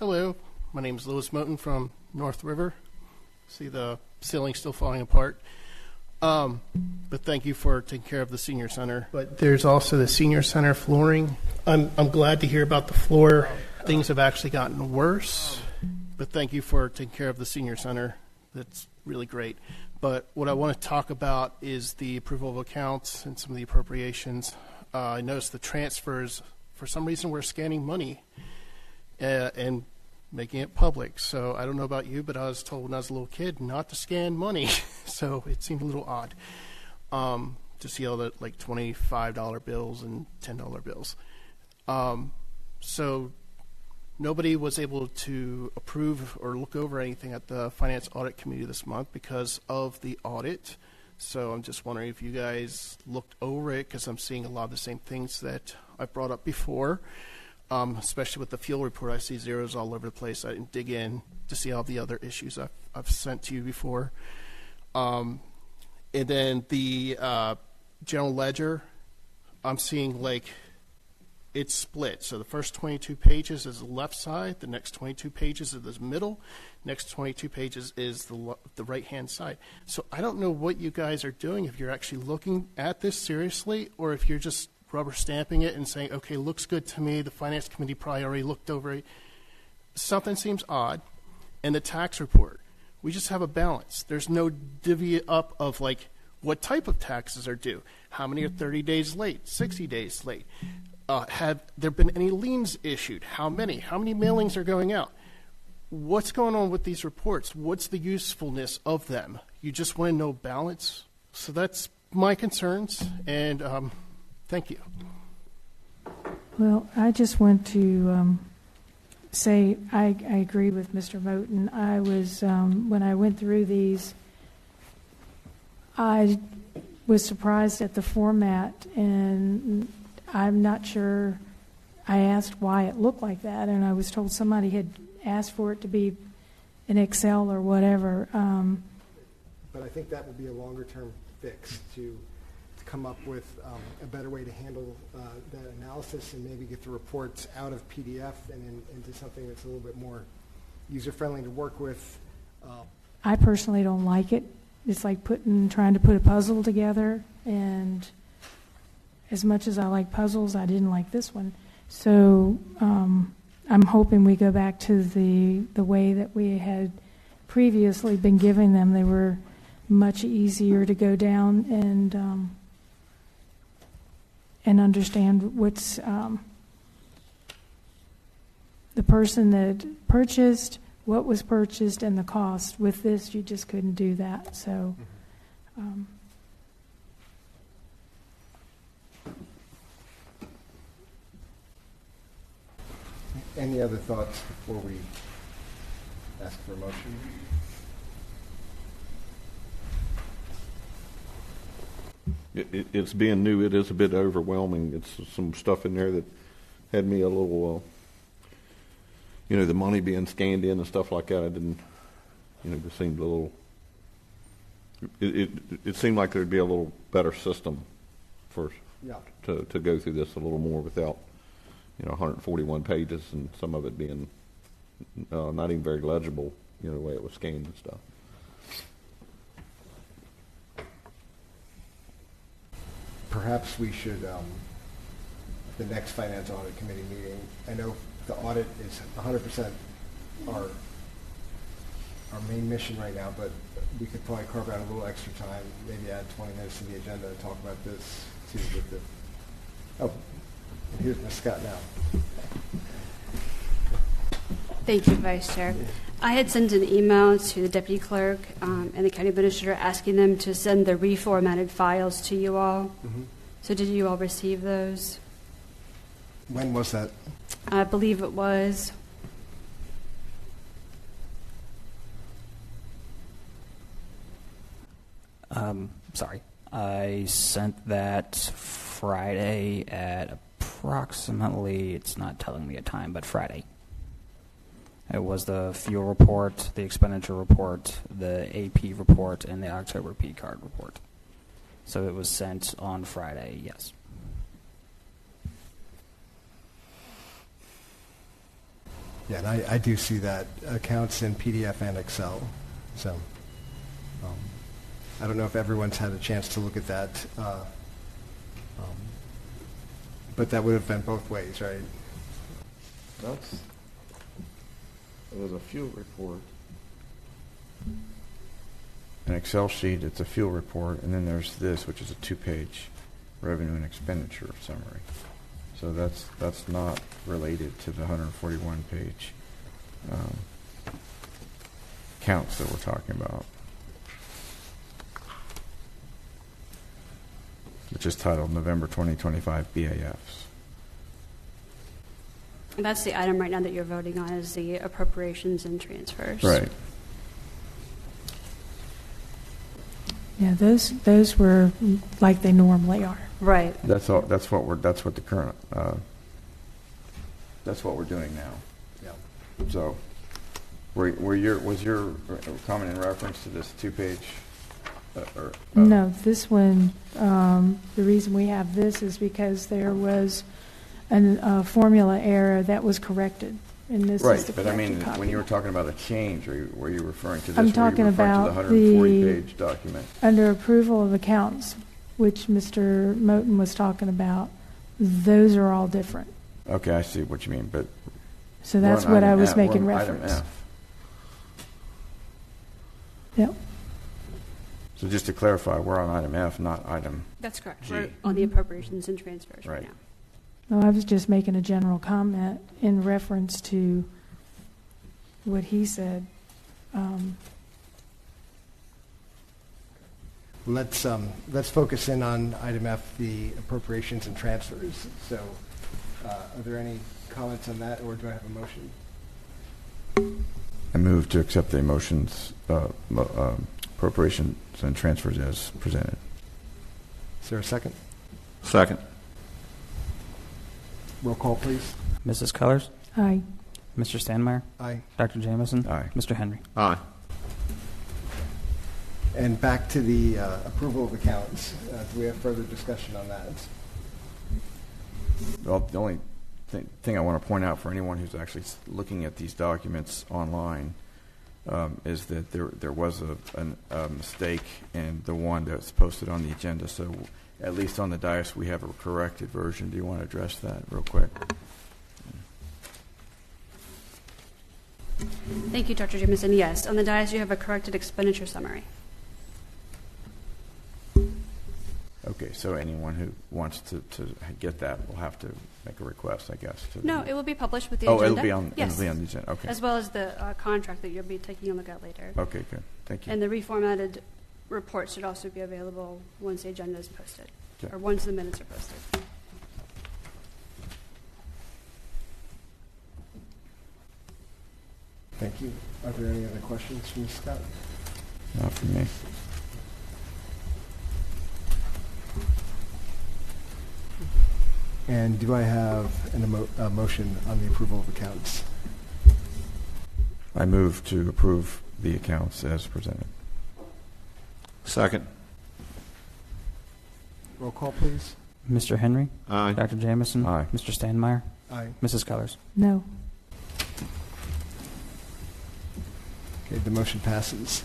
Hello, my name is Louis Moten from North River. See the ceiling still falling apart. But thank you for taking care of the senior center. But there's also the senior center flooring. I'm glad to hear about the floor. Things have actually gotten worse. But thank you for taking care of the senior center. That's really great. But what I want to talk about is the approval of accounts and some of the appropriations. I noticed the transfers. For some reason, we're scanning money and making it public. So I don't know about you, but I was told when I was a little kid not to scan money. So it seemed a little odd to see all the like $25 bills and $10 bills. So nobody was able to approve or look over anything at the Finance Audit Committee this month because of the audit. So I'm just wondering if you guys looked over it, because I'm seeing a lot of the same things that I brought up before. Especially with the fuel report, I see zeros all over the place. I didn't dig in to see all the other issues I've sent to you before. And then the general ledger, I'm seeing like it's split. So the first 22 pages is the left side, the next 22 pages is the middle, next 22 pages is the right-hand side. So I don't know what you guys are doing, if you're actually looking at this seriously or if you're just rubber stamping it and saying, okay, looks good to me. The Finance Committee probably already looked over it. Something seems odd. And the tax report, we just have a balance. There's no divvy up of like what type of taxes are due. How many are 30 days late, 60 days late? Have there been any liens issued? How many? How many mailings are going out? What's going on with these reports? What's the usefulness of them? You just want to know balance? So that's my concerns, and thank you. Well, I just want to say I agree with Mr. Moten. I was, when I went through these, I was surprised at the format, and I'm not sure. I asked why it looked like that, and I was told somebody had asked for it to be in Excel or whatever. But I think that would be a longer-term fix to come up with a better way to handle that analysis and maybe get the reports out of PDF and into something that's a little bit more user-friendly to work with. I personally don't like it. It's like trying to put a puzzle together, and as much as I like puzzles, I didn't like this one. So I'm hoping we go back to the way that we had previously been giving them. They were much easier to go down and understand what's the person that purchased, what was purchased, and the cost. With this, you just couldn't do that. So any other thoughts before we ask for a motion? It's being new. It is a bit overwhelming. It's some stuff in there that had me a little, the money being scanned in and stuff like that. I didn't, it seemed a little. It seemed like there'd be a little better system to go through this a little more without, 141 pages and some of it being not even very legible, the way it was scanned and stuff. Perhaps we should, the next Finance Audit Committee meeting, I know the audit is 100% our main mission right now, but we could probably carve out a little extra time, maybe add 20 minutes to the agenda and talk about this too. And here's Ms. Scott now. Thank you, Vice Chair. I had sent an email to the Deputy Clerk and the County Administrator asking them to send the reformatted files to you all. Mm-hmm. So did you all receive those? When was that? I believe it was. Sorry. I sent that Friday at approximately, it's not telling me a time, but Friday. It was the fuel report, the expenditure report, the AP report, and the October P card report. So it was sent on Friday, yes. Yeah, and I do see that accounts in PDF and Excel. So I don't know if everyone's had a chance to look at that. But that would have been both ways, right? It was a fuel report. An Excel sheet, it's a fuel report, and then there's this, which is a 2-page revenue and expenditure summary. So that's not related to the 141-page counts that we're talking about, which is titled November 2025 BAFs. And that's the item right now that you're voting on, is the appropriations and transfers. Right. Yeah, those were like they normally are. Right. That's what the current. That's what we're doing now. Yeah. So, was your comment in reference to this 2-page? No, this one. The reason we have this is because there was a formula error that was corrected, and this Right, is the but I mean, corrected copy. when you were talking about a change, were you referring to this? I'm or were you talking referring about to the 140-page document. Under approval of accounts, which Mr. Moten was talking about. Those are all different. Okay, I see what you mean, but So that's we're on what I item was F, making we're on item reference. F. Yep. So just to clarify, we're on item F, not item. That's correct. G. We're on the appropriations and transfers right Right. now. No, I was just making a general comment in reference to what he said. Let's focus in on item F, the appropriations and transfers. So, are there any comments on that, or do I have a motion? I move to accept the motions, appropriations and transfers as presented. Is there a second? Second. Roll call, please. Mrs. Cullors, Aye. Mr. Stanmeyer, Aye. Dr. Jameson, Aye. Mr. Henry. Aye. And back to the approval of accounts. Do we have further discussion on that? Well, the only thing I want to point out for anyone who's actually looking at these documents online is that there was a mistake in the one that's posted on the agenda. So at least on the dais, we have a corrected version. Do you want to address that real quick? Thank you, Dr. Jameson. Yes, on the dais you have a corrected expenditure summary. Okay, so anyone who wants to get that will have to make a request, I guess. No, it will be published with the agenda. It'll be on Yes. the agenda. Okay. As well as the contract that you'll be taking a look at later. Okay, good. Thank you. And the reformatted report should also be available once the agenda is posted, Okay. or once the minutes are posted. Thank you. Are there any other questions from Scott? Not from me. And do I have a motion on the approval of accounts? I move to approve the accounts as presented. Second. Roll call, please. Mr. Henry, Aye. Dr. Jameson, Aye. Mr. Stanmeyer, Aye. Mrs. Cullors. No. Okay, the motion passes.